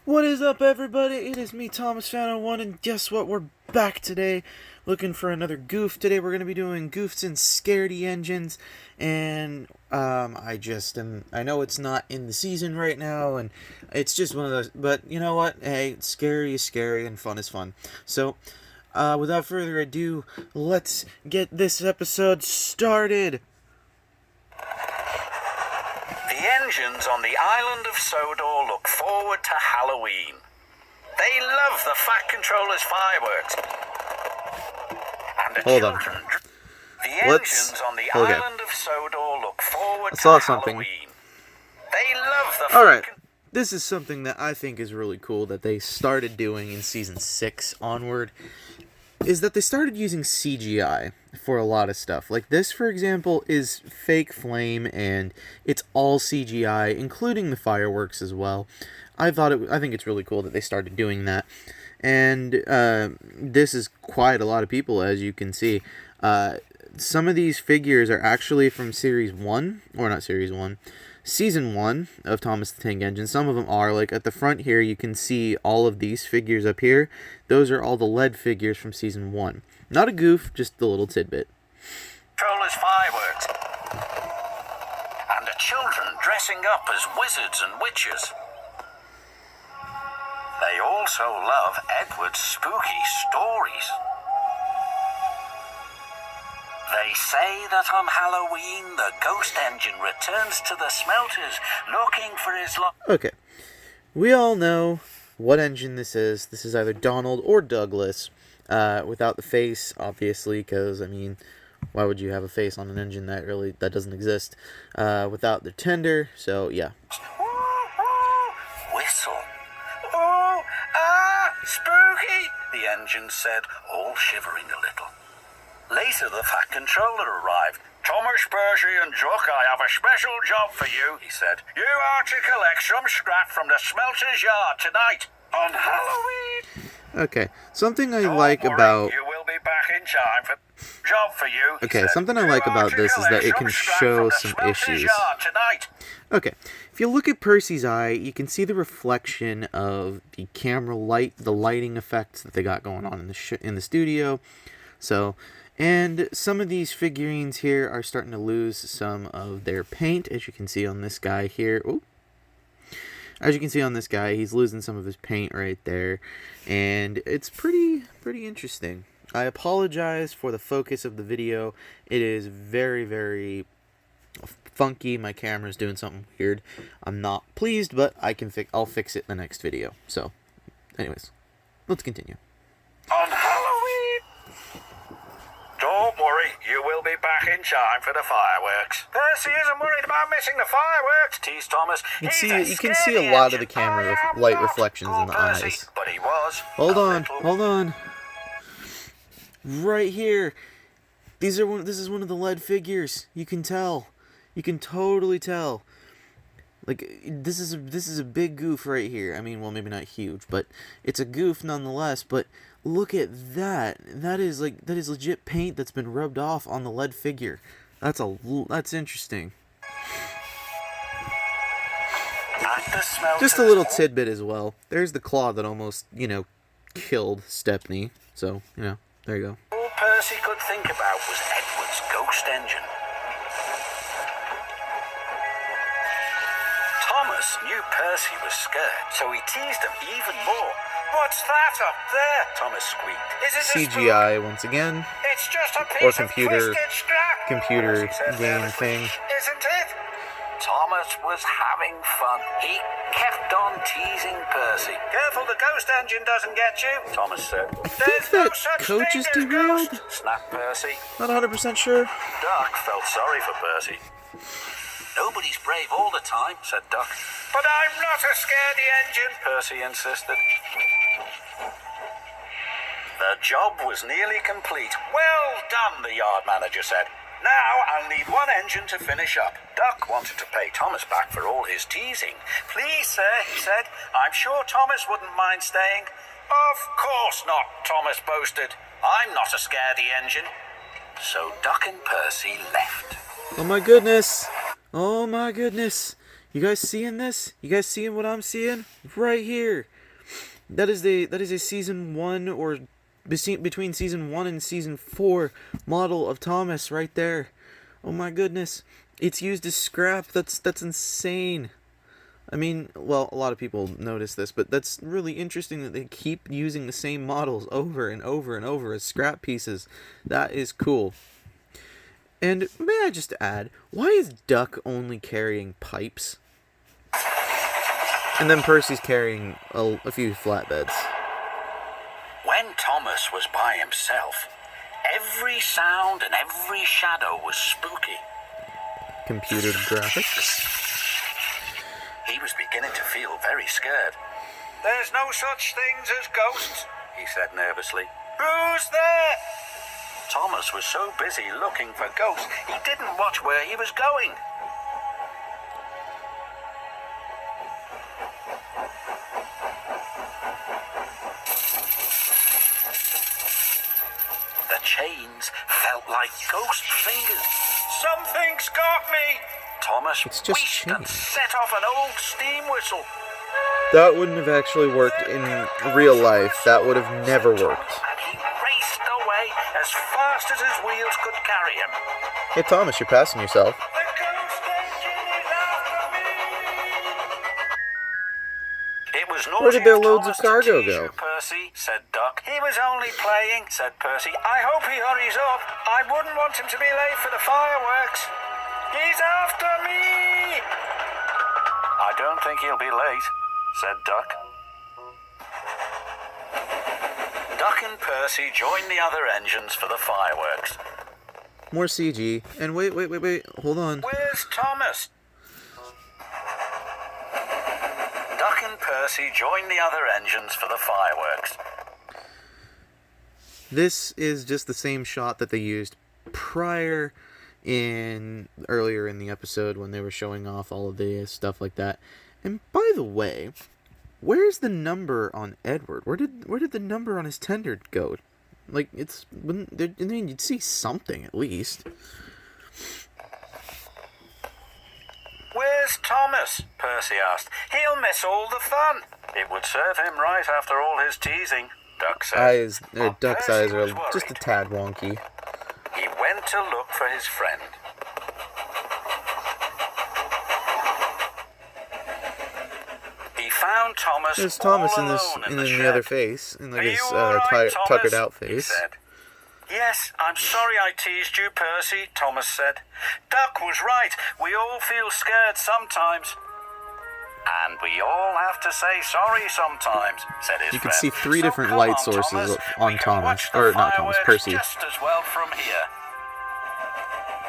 What is up, everybody? It is me, Thomas Fan01, and guess what? We're back today looking for another goof. Today we're going to be doing Goofs and Scaredy engines, and I know it's not in the season right now, and it's just one of those, but you know what? Hey, scary is scary, and fun is fun. So, without further ado, let's get this episode started. The engines on the island of Sodor look forward to Halloween. They love the Fat Controller's fireworks. And the Hold on. children... The engines on the island of Sodor look forward to Halloween. They love the Alright, this is something that I think is really cool that they started doing in Season 6 onward, is that they started using CGI for a lot of stuff. Like this, for example, is fake flame, and it's all CGI, including the fireworks as well. I think it's really cool that they started doing that. And this is quite a lot of people, as you can see. Some of these figures are actually from Series 1, or not Series 1, Season 1 of Thomas the Tank Engine. Some of them are, like at the front here, you can see all of these figures up here. Those are all the lead figures from Season 1. Not a goof, just the little tidbit. Controller's fireworks. And the children dressing up as wizards and witches. They also love Edward's spooky stories. They say that on Halloween, the ghost engine returns to the smelters, looking for his Okay, we all know what engine this is. This is either Donald or Douglas, without the face, obviously, because, I mean, why would you have a face on an engine that doesn't exist? Without the tender, so, yeah. Whistle. Oh, spooky, the engine said, all shivering a little. Later, the Fat Controller arrived. Thomas, Percy and Duck, I have a special job for you, he said. You are to collect some scrap from the smelter's yard tonight, on Halloween. Okay, something I like about... You will be back in time for job for you, he Okay, said. something I like about this is that it can show some issues. Okay, if you look at Percy's eye, you can see the reflection of the camera light, the lighting effects that they got going on in the studio. So... And some of these figurines here are starting to lose some of their paint, as you can see on this guy here. Ooh. As you can see on this guy, he's losing some of his paint right there. And it's pretty interesting. I apologize for the focus of the video. It is very, very funky. My camera's doing something weird. I'm not pleased, but I'll fix it in the next video. So, anyways, let's continue. On Halloween! Don't worry, you will be back in time for the fireworks. Percy isn't worried about missing the fireworks, teased Thomas. You can see a lot of the camera light reflections in the eyes. But he was. Hold on. Right here. This is one of the lead figures. You can tell. You can totally tell. Like this is a big goof right here. I mean, well, maybe not huge, but it's a goof nonetheless, but look at that. That is legit paint that's been rubbed off on the lead figure. That's interesting. Just a little tidbit as well. There's the claw that almost, killed Stepney. So, there you go. All Percy could think about was Edward's ghost engine. Thomas knew Percy was scared, so he teased him even more. What's that up there? Thomas squeaked. Is it CGI once again? It's just a piece of twisted scrap. Computer game thing. Isn't it? Thomas was having fun. He kept on teasing Percy. Careful the ghost engine doesn't get you, Thomas said. I think that coach is derailed. Snapped Percy. Not 100% sure. Duck felt sorry for Percy. Nobody's brave all the time, said Duck. But I'm not a scaredy engine, Percy insisted. The job was nearly complete. Well done, the yard manager said. Now I'll need one engine to finish up. Duck wanted to pay Thomas back for all his teasing. Please, sir, he said. I'm sure Thomas wouldn't mind staying. Of course not, Thomas boasted. I'm not a scaredy engine. So Duck and Percy left. Oh my goodness. Oh my goodness. You guys seeing this? You guys seeing what I'm seeing? Right here. That is a season 1 or between season 1 and season 4 model of Thomas right there. Oh my goodness. It's used as scrap. That's insane. I mean, well, a lot of people notice this, but that's really interesting that they keep using the same models over and over and over as scrap pieces. That is cool. And may I just add, why is Duck only carrying pipes? And then Percy's carrying a few flatbeds. When Thomas was by himself, every sound and every shadow was spooky. Computer graphics. He was beginning to feel very scared. "There's no such things as ghosts," he said nervously. "Who's there?" Thomas was so busy looking for ghosts, he didn't watch where he was going. The chains felt like ghost fingers. "Something's got me!" Thomas It's just wheezed and chains. set off an old steam whistle. That wouldn't have actually worked in real life. That would have never worked. And he raced away as fast as his wheels could carry him. Hey Thomas, you're passing yourself. "The ghost engine is after me!" "It was naughty Where did their of loads of Thomas to cargo tease go?" you, Percy," said Duck. "He was only playing," said Percy. "I hope he hurries up. I wouldn't want him to be late for the fireworks. He's after me!" "I don't think he'll be late," said Duck. Duck and Percy joined the other engines for the fireworks. More CG. And wait. Hold on. "Where's Thomas?" Duck and Percy joined the other engines for the fireworks. This is just the same shot that they used earlier in the episode when they were showing off all of the stuff like that. And by the way, where's the number on Edward? Where did the number on his tender go? Like, I mean, you'd see something at least. "Where's Thomas?" Percy asked. "He'll miss all the fun." "It would serve him right after all his teasing," Duck said. Duck's Percy eyes are was just a worried. tad wonky. He went to look for his friend. He found Thomas There's Thomas all in alone in the the shed. other face, in like "Are his you all right, tuckered Thomas?" out he face. said. "Yes, I'm sorry I teased you, Percy," Thomas said. "Duck was right. We all feel scared sometimes. And we all have to say sorry sometimes," said his You can friend. see three "So different come light on, sources Thomas. on We can Thomas. watch the Or not Thomas, fireworks Percy. just as well from here."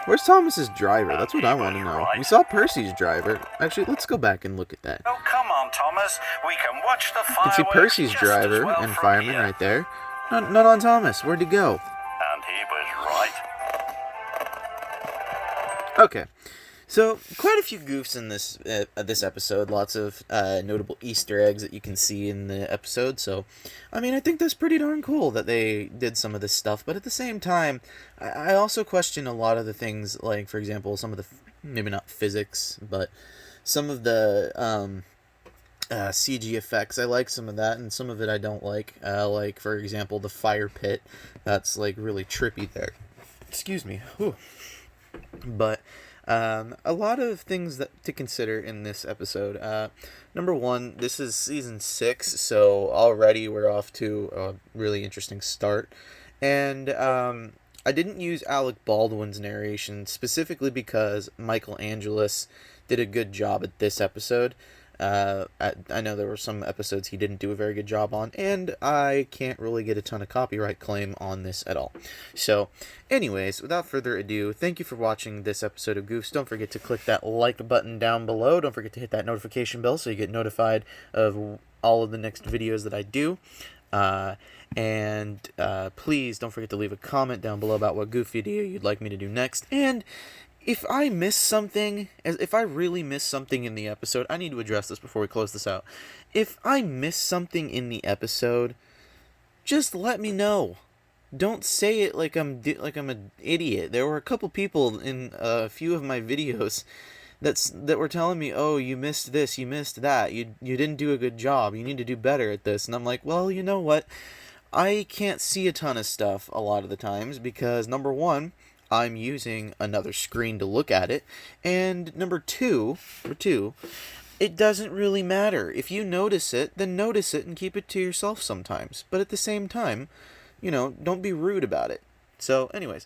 Where's Thomas's driver? That's what I want to know. Right. We saw Percy's driver. Actually, let's go back and look at that. "Oh, come on, Thomas. We can watch the You can fireworks see Percy's just as driver well and from fireman here." right there. Not on Thomas. Where'd he go? And he was right. Okay. So, quite a few goofs in this episode. Lots of notable Easter eggs that you can see in the episode. So, I mean, I think that's pretty darn cool that they did some of this stuff. But at the same time, I also question a lot of the things, like, for example, some of the, maybe not physics, but some of the CG effects. I like some of that, and some of it I don't like. Like, for example, the fire pit. That's, like, really trippy there. Excuse me. Whew. But a lot of things to consider in this episode. Number one, this is season 6, so already we're off to a really interesting start. And I didn't use Alec Baldwin's narration specifically because Michael Angelis did a good job at this episode. I know there were some episodes he didn't do a very good job on, and I can't really get a ton of copyright claim on this at all. So, anyways, without further ado, thank you for watching this episode of Goofs. Don't forget to click that like button down below. Don't forget to hit that notification bell so you get notified of all of the next videos that I do. And please don't forget to leave a comment down below about what Goof video you'd like me to do next. And if I miss something, if I really miss something in the episode, I need to address this before we close this out. If I miss something in the episode, just let me know. Don't say it like I'm an idiot. There were a couple people in a few of my videos that were telling me, oh, you missed this, you missed that, you didn't do a good job, you need to do better at this. And I'm like, well, you know what? I can't see a ton of stuff a lot of the times because, number one, I'm using another screen to look at it, and number two, it doesn't really matter. If you notice it, then notice it and keep it to yourself sometimes. But at the same time, don't be rude about it. So, anyways,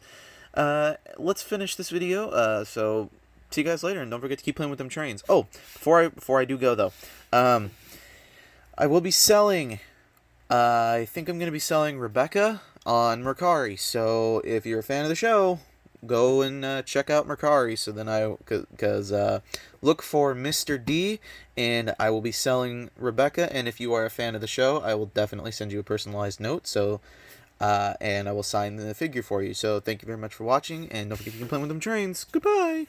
let's finish this video. So, see you guys later, and don't forget to keep playing with them trains. Oh, before I do go, though, I will be selling... I think I'm going to be selling Rebecca on Mercari. So if you're a fan of the show, go and check out Mercari. So then look for Mr. D, and I will be selling Rebecca. And if you are a fan of the show, I will definitely send you a personalized note. So, and I will sign the figure for you. So thank you very much for watching, and don't forget to keep playing with them trains. Goodbye!